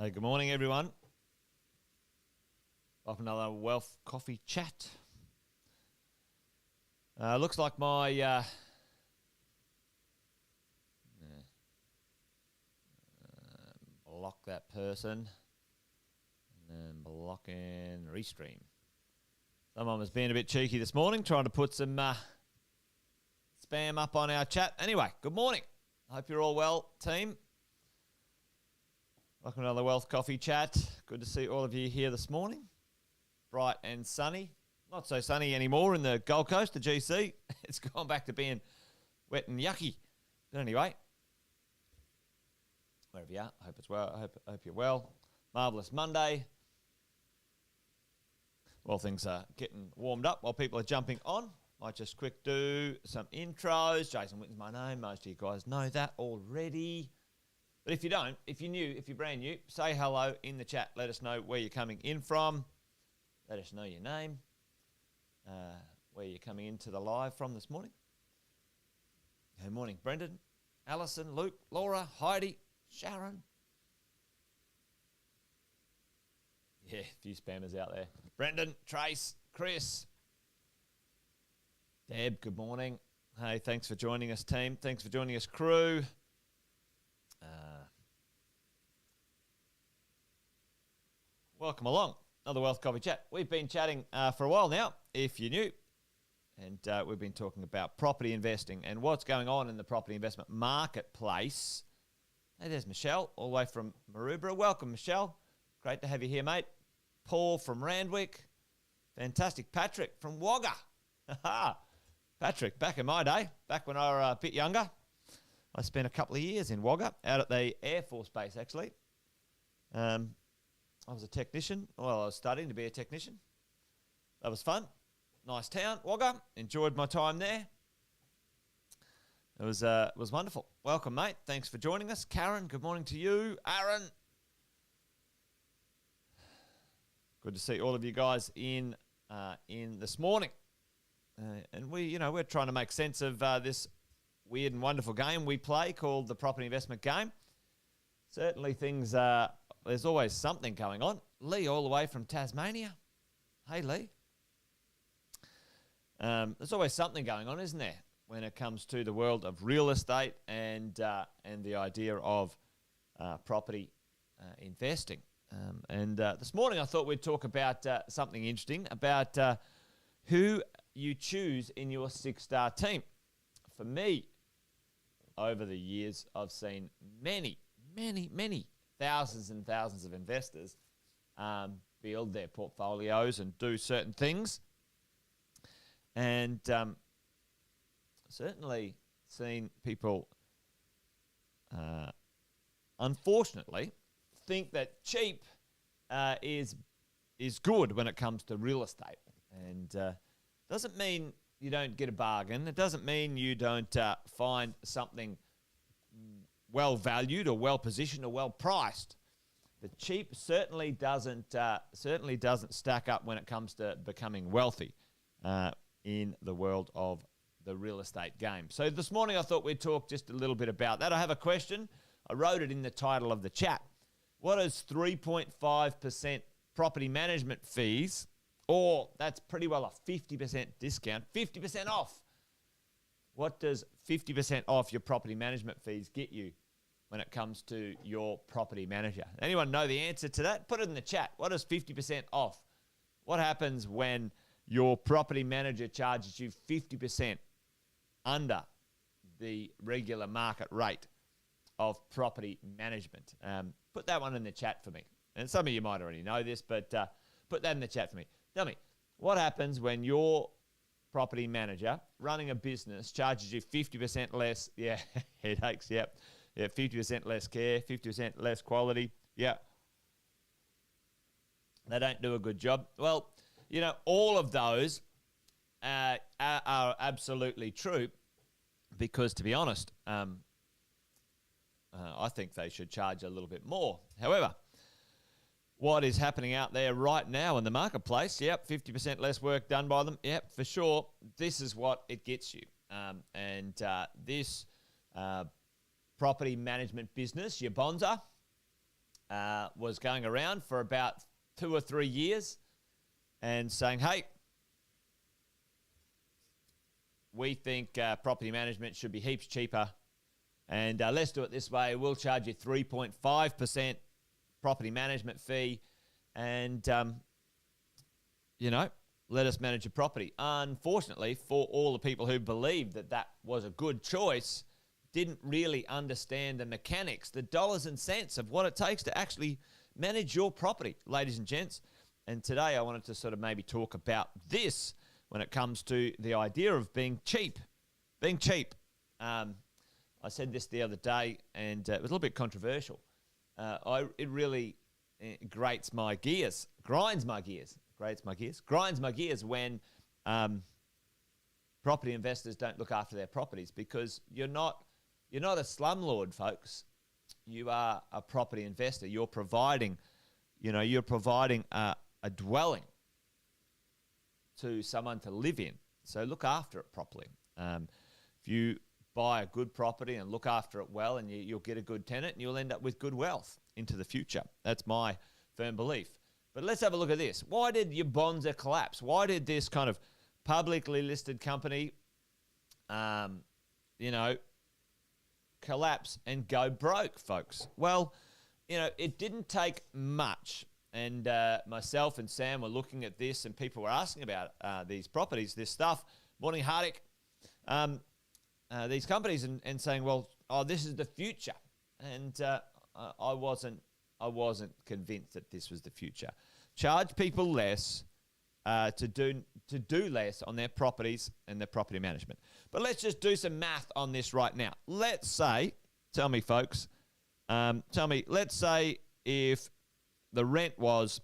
Hey, good morning, everyone. Off another Wealth Coffee Chat. Looks like my block that person and then block and restream. Someone was being a bit cheeky this morning, trying to put some spam up on our chat. Anyway, good morning. I hope you're all well, team. Welcome to another Wealth Coffee Chat. Good to see all of you here this morning. Bright and sunny. Not so sunny anymore in the Gold Coast, the GC. It's gone back to being wet and yucky. But anyway, wherever you are, I hope it's well. I hope you're well. Marvellous Monday. While things are getting warmed up, while people are jumping on, might just quick do some intros. Jason Witten's my name. Most of you guys know that already. But if you don't, if you're new, if you're brand new, say hello in the chat. Let us know where you're coming in from. Let us know your name, where you're coming into the live from this morning. Good morning, Brendan, Alison, Luke, Laura, Heidi, Sharon. Yeah, a few spammers out there. Brendan, Trace, Chris, Deb, good morning. Hey, thanks for joining us, team. Thanks for joining us, crew. Welcome along. Another Wealth Coffee Chat. We've been chatting for a while now, if you're new, and we've been talking about property investing and what's going on in the property investment marketplace. Hey, there's Michelle, all the way from Maroubra. Welcome, Michelle. Great to have you here, mate. Paul from Randwick. Fantastic. Patrick from Wagga. Patrick, back in my day, back when I was a bit younger, I spent a couple of years in Wagga, out at the Air Force Base, actually. I was a technician. Well, I was studying to be a technician. That was fun. Nice town, Wagga. Enjoyed my time there. It was wonderful. Welcome, mate. Thanks for joining us. Karen, good morning to you. Aaron. Good to see all of you guys in this morning. And we're trying to make sense of this weird and wonderful game we play called the property investment game. Certainly things there's always something going on. Lee, all the way from Tasmania. Hey, Lee. There's always something going on, isn't there, when it comes to the world of real estate and the idea of property investing. This morning I thought we'd talk about something interesting, about who you choose in your six-star team. For me, over the years, I've seen many thousands and thousands of investors build their portfolios and do certain things. And certainly seen people, unfortunately, think that cheap is good when it comes to real estate. And doesn't mean you don't get a bargain. It doesn't mean you don't find something well valued or well positioned or well priced. But cheap certainly doesn't stack up when it comes to becoming wealthy in the world of the real estate game. So this morning I thought we'd talk just a little bit about that. I have a question. I wrote it in the title of the chat. What is 3.5% property management fees, or that's pretty well a 50% discount, 50% off? What does 50% off your property management fees get you when it comes to your property manager? Anyone know the answer to that? Put it in the chat. What is 50% off? What happens when your property manager charges you 50% under the regular market rate of property management? Put that one in the chat for me. And some of you might already know this, but put that in the chat for me. Tell me, what happens when your property manager running a business charges you 50% less? Yeah, headaches, yep. Yeah, 50% less care, 50% less quality. Yeah. They don't do a good job. Well, all of those are absolutely true, because to be honest, I think they should charge a little bit more. However, what is happening out there right now in the marketplace, 50% less work done by them, for sure, this is what it gets you. This property management business, your Bonza, was going around for about 2 or 3 years and saying, hey, we think property management should be heaps cheaper, and let's do it this way. We'll charge you 3.5% property management fee, and, let us manage your property. Unfortunately, for all the people who believed that that was a good choice, didn't really understand the mechanics, the dollars and cents of what it takes to actually manage your property, ladies and gents. And today I wanted to sort of maybe talk about this when it comes to the idea of being cheap. Being cheap. I said this the other day, and it was a little bit controversial. It really grinds my gears when property investors don't look after their properties, because you're not a slumlord, folks. You are a property investor. You're providing a dwelling to someone to live in. So look after it properly. If you buy a good property and look after it well, and you'll get a good tenant, and you'll end up with good wealth into the future. That's my firm belief. But let's have a look at this. Why did your Bonza collapse? Why did this kind of publicly listed company, collapse and go broke, folks? Well, it didn't take much. And myself and Sam were looking at this, and people were asking about these properties, this stuff. Morning, Hardik. These companies and saying, well, this is the future. And I wasn't convinced that this was the future. Charge people less to do less on their properties and their property management. But let's just do some math on this right now. Let's say, tell me, folks, let's say if the rent was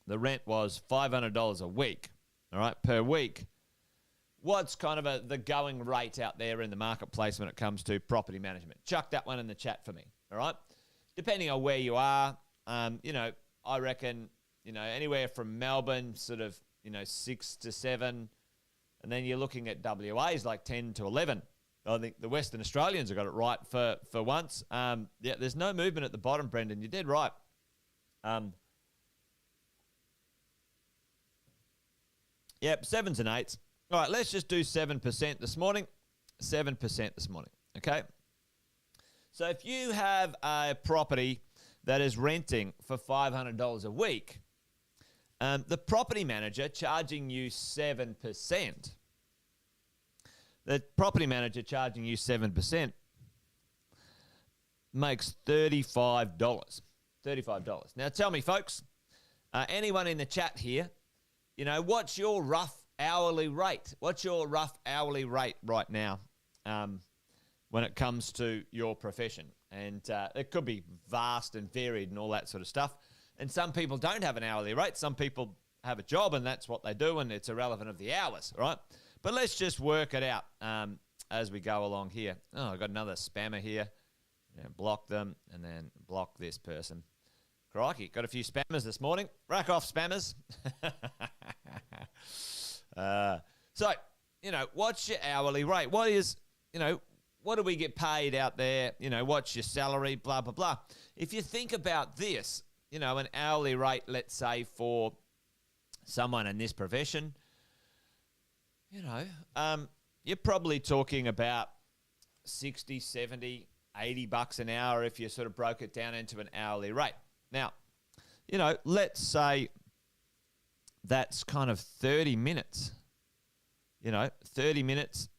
$500 a week, all right, per week. What's kind of the going rate out there in the marketplace when it comes to property management? Chuck that one in the chat for me, all right? Depending on where you are, I reckon, anywhere from Melbourne, sort of, 6 to 7, and then you're looking at WA's like 10 to 11. I think the Western Australians have got it right for once. There's no movement at the bottom, Brendan. You're dead right. Yep, 7s and 8s. All right, let's just do 7% this morning. 7% this morning, okay? So if you have a property that is renting for $500 a week, the property manager charging you 7%, makes $35. $35. Now tell me, folks, anyone in the chat here, what's your rough hourly rate? What's your rough hourly rate right now when it comes to your profession? And it could be vast and varied and all that sort of stuff. And some people don't have an hourly rate. Some people have a job and that's what they do, and it's irrelevant of the hours, right? But let's just work it out as we go along here. Oh, I've got another spammer here. Block them and then block this person. Crikey, got a few spammers this morning. Rack off, spammers. So, what's your hourly rate? What is, what do we get paid out there? What's your salary? Blah, blah, blah. If you think about this, an hourly rate, let's say, for someone in this profession, you're probably talking about 60, 70, $80 an hour if you sort of broke it down into an hourly rate. Now, let's say that's kind of 30 minutes, 30 minutes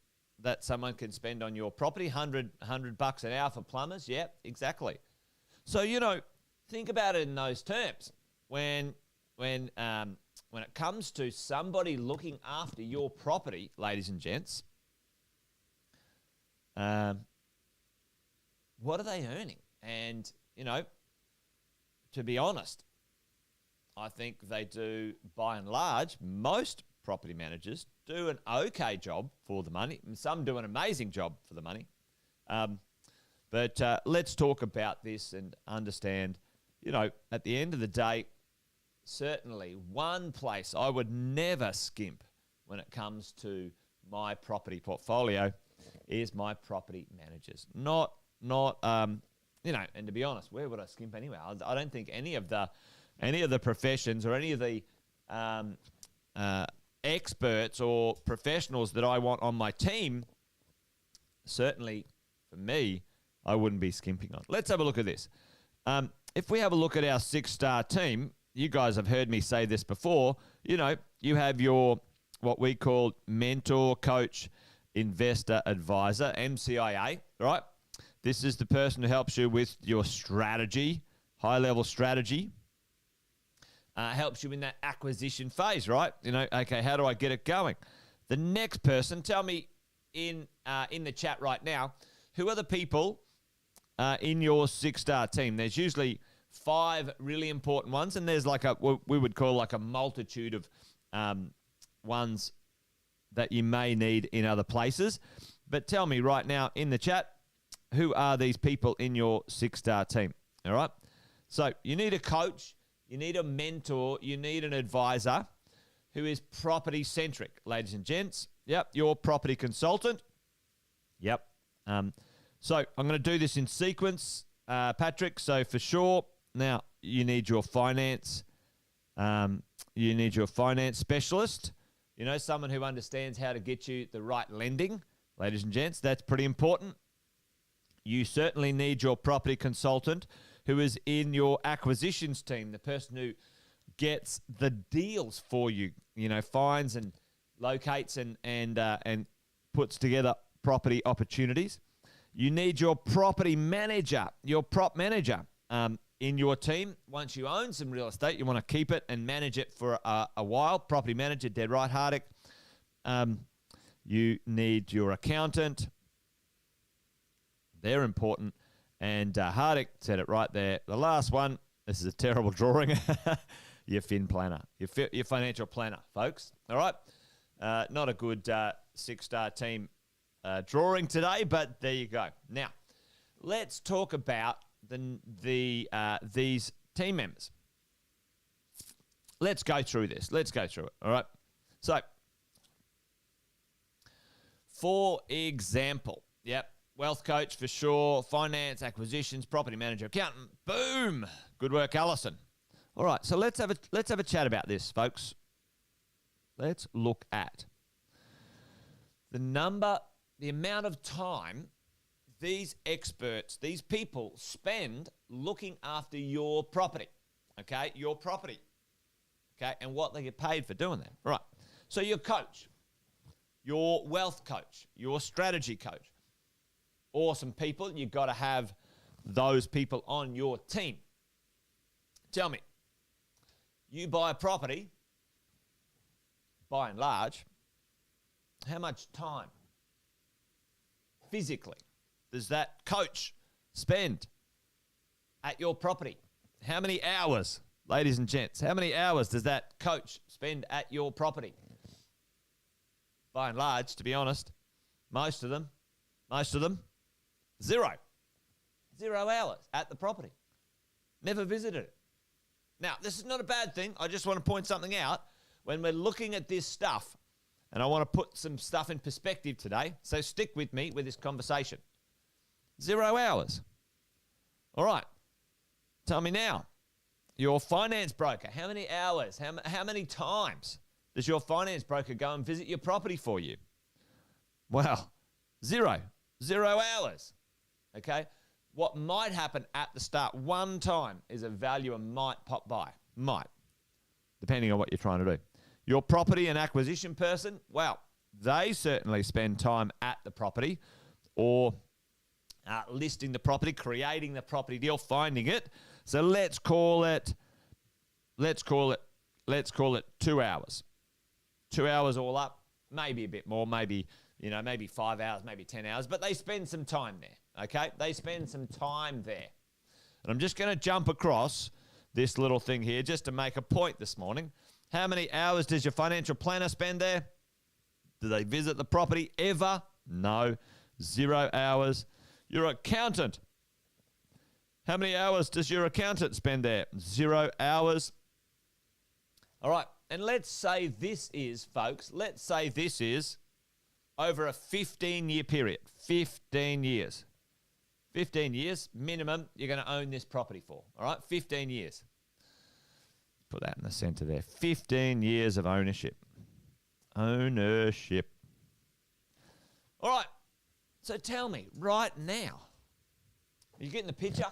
that someone can spend on your property, $100 an hour for plumbers. Yeah, exactly. So, think about it in those terms. When it comes to somebody looking after your property, ladies and gents, what are they earning? And, to be honest, I think they do, by and large, most property managers do an okay job for the money. And some do an amazing job for the money. But let's talk about this and understand, at the end of the day, certainly one place I would never skimp when it comes to my property portfolio is my property managers. Not and to be honest, where would I skimp anyway? I don't think any of the professions or any of the experts or professionals that I want on my team, certainly for me, I wouldn't be skimping on. Let's have a look at this. If we have a look at our 6-star team, you guys have heard me say this before, you have your, what we call mentor, coach, investor, advisor, MCIA, right? This is the person who helps you with your strategy, high-level strategy. Helps you in that acquisition phase, right? Okay, how do I get it going? The next person, tell me in the chat right now, who are the people in your 6-star team? There's usually 5 really important ones, and there's like we would call like a multitude of ones that you may need in other places. But tell me right now in the chat, who are these people in your 6-star team? All right. So you need a coach, you need a mentor, you need an advisor who is property centric, ladies and gents. Yep. Your property consultant. Yep. So I'm going to do this in sequence, Patrick. So for sure, now you need your finance. You need your finance specialist. Someone who understands how to get you the right lending, ladies and gents. That's pretty important. You certainly need your property consultant who is in your acquisitions team, the person who gets the deals for you, finds and locates and puts together property opportunities. You need your property manager, your prop manager in your team. Once you own some real estate, you want to keep it and manage it for a while. Property manager, dead right, Hardick. You need your accountant. They're important. And Hardick said it right there. The last one, this is a terrible drawing. Your fin planner, your financial planner, folks. All right. Not a good 6-star team drawing today, but there you go. Now, let's talk about these team members. Let's go through this. Let's go through it. All right. So, for example, wealth coach for sure, finance, acquisitions, property manager, accountant. Boom. Good work, Alison. All right. So let's have a chat about this, folks. Let's look at the amount of time these experts, these people spend looking after your property. Okay, your property. Okay, and what they get paid for doing that. Right. So your coach, your wealth coach, your strategy coach. Awesome people. You've got to have those people on your team. Tell me, you buy a property, by and large, how much time physically does that coach spend at your property? How many hours, ladies and gents, how many hours does that coach spend at your property? By and large, to be honest, most of them, 0 hours at the property. Never visited it. Now, this is not a bad thing. I just want to point something out. When we're looking at this stuff, and I want to put some stuff in perspective today, so stick with me with this conversation. 0 hours. All right. Tell me now, your finance broker, how many hours, how many times does your finance broker go and visit your property for you? Well, 0 hours. Okay? What might happen at the start, one time, is a valuer might pop by. Might. Depending on what you're trying to do. Your property and acquisition person, well, they certainly spend time at the property or listing the property, creating the property deal, finding it. So let's call it 2 hours. 2 hours all up, maybe a bit more, maybe 5 hours, maybe 10 hours, but they spend some time there, okay? They spend some time there. And I'm just going to jump across this little thing here just to make a point this morning. How many hours does your financial planner spend there? Do they visit the property ever? No. 0 hours. Your accountant. How many hours does your accountant spend there? 0 hours. All right. And let's say this is, folks, over a 15-year period. 15 years. 15 years minimum you're going to own this property for, all right? 15 years. Put that in the center there. 15 years of ownership. Ownership. All right. So tell me right now, are you getting the picture?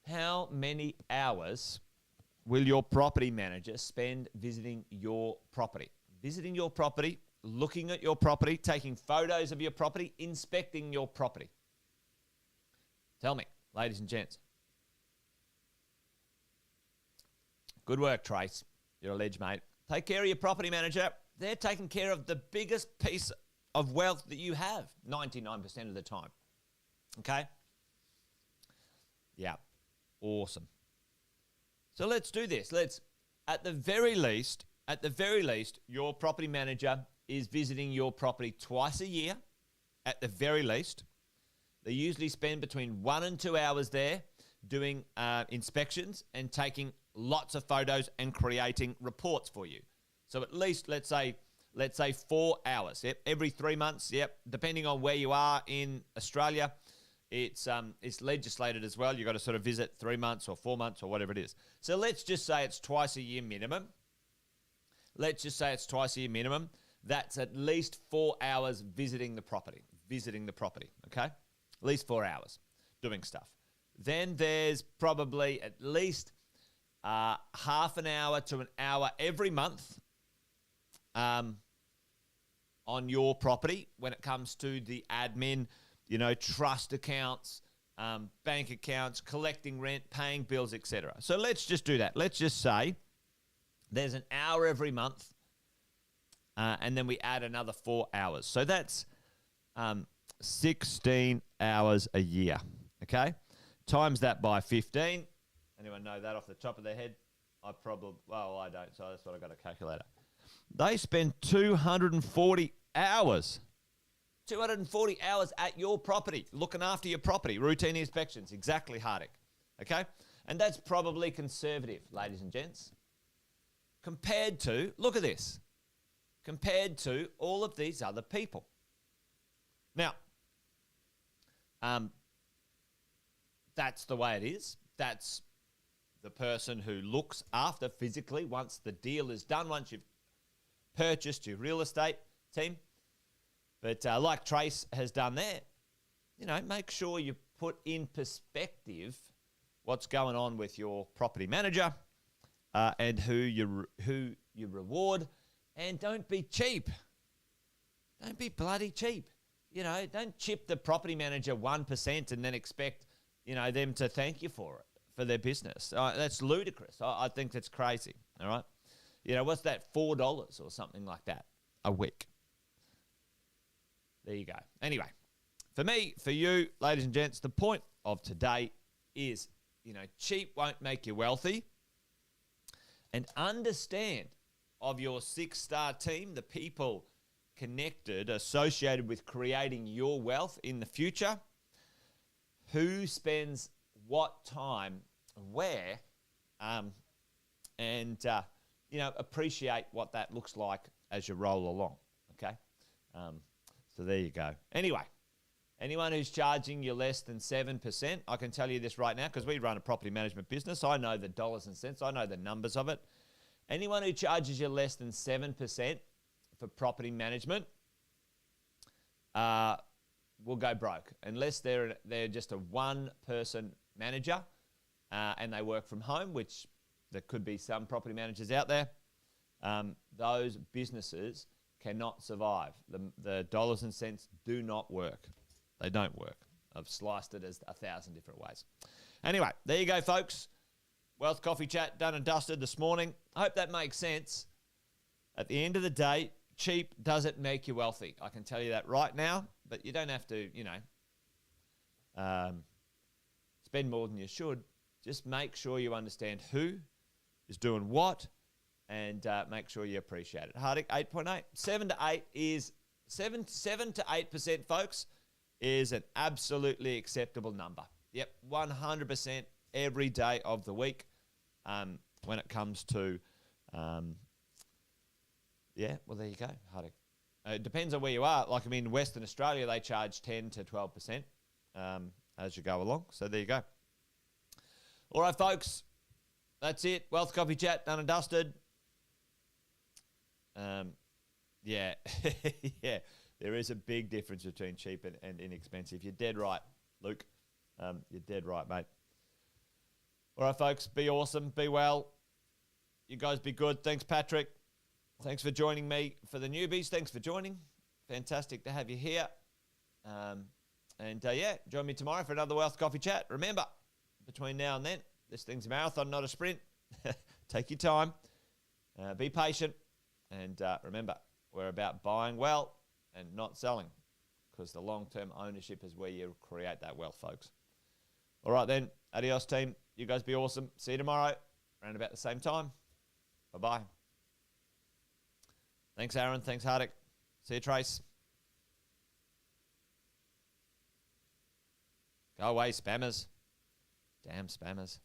How many hours will your property manager spend visiting your property? Visiting your property, looking at your property, taking photos of your property, inspecting your property. Tell me, ladies and gents. Good work, Trace. You're a ledge, mate. Take care of your property manager. They're taking care of the biggest piece of wealth that you have 99% of the time. Okay? Yeah. Awesome. So let's do this. At the very least, your property manager is visiting your property twice a year. At the very least. They usually spend between 1 and 2 hours there doing inspections and taking lots of photos and creating reports for you. So at least, let's say 4 hours. Yep, every 3 months. Yep, depending on where you are in Australia, it's legislated as well. You've got to sort of visit 3 months or 4 months or whatever it is. So let's just say it's twice a year minimum. That's at least 4 hours visiting the property, okay? At least 4 hours doing stuff. Then there's probably at least half an hour to an hour every month on your property when it comes to the admin, trust accounts, bank accounts, collecting rent, paying bills, etc. So let's just do that. Let's just say there's an hour every month, and then we add another 4 hours. So that's 16 hours a year, okay? Times that by 15. Anyone know that off the top of their head? I don't, so that's what I got a calculator. They spend 240 hours. 240 hours at your property, looking after your property, routine inspections. Exactly, Hardik. Okay? And that's probably conservative, ladies and gents. Compared to, look at this, compared to all of these other people. Now, that's the way it is. That's the person who looks after physically once the deal is done, once you've purchased your real estate team. But like Trace has done there, make sure you put in perspective what's going on with your property manager and who you reward. And don't be cheap. Don't be bloody cheap. Don't chip the property manager 1% and then expect, them to thank you for it, for their business. That's ludicrous. I think that's crazy, all right? What's that, $4 or something like that a week? There you go. Anyway, for me, for you, ladies and gents, the point of today is, cheap won't make you wealthy. And understand of your 6-star team, the people connected, associated with creating your wealth in the future, who spends what time, where, and appreciate what that looks like as you roll along, okay? So there you go. Anyway, anyone who's charging you less than 7%, I can tell you this right now because we run a property management business. I know the dollars and cents. I know the numbers of it. Anyone who charges you less than 7% for property management will go broke unless they're just a one-person manager and they work from home, which there could be some property managers out there. Those businesses cannot survive. The dollars and cents do not work. They don't work. I've sliced it as 1,000 different ways. Anyway, there you go, folks. Wealth Coffee Chat done and dusted this morning. I hope that makes sense. At the end of the day, cheap doesn't make you wealthy. I can tell you that right now, but you don't have to, spend more than you should. Just make sure you understand who is doing what and make sure you appreciate it. Hardik, 8.8. 7 to 8 is 7 to 8%, folks, is an absolutely acceptable number. Yep, 100% every day of the week when it comes to, well, there you go, Hardik. It depends on where you are. Like, I mean, Western Australia, they charge 10 to 12% as you go along. So there you go. All right, folks. That's it. Wealth Coffee Chat, done and dusted. Yeah. Yeah. There is a big difference between cheap and inexpensive. You're dead right, Luke. You're dead right, mate. All right, folks. Be awesome. Be well. You guys be good. Thanks, Patrick. Thanks for joining me. For the newbies, thanks for joining. Fantastic to have you here. Yeah, join me tomorrow for another Wealth Coffee Chat. Remember, between now and then, this thing's a marathon, not a sprint. Take your time. Be patient. And remember, we're about buying well and not selling, because the long-term ownership is where you create that wealth, folks. All right, then. Adios, team. You guys be awesome. See you tomorrow around about the same time. Bye-bye. Thanks, Aaron. Thanks, Hardik. See you, Trace. Go away, spammers. Damn spammers.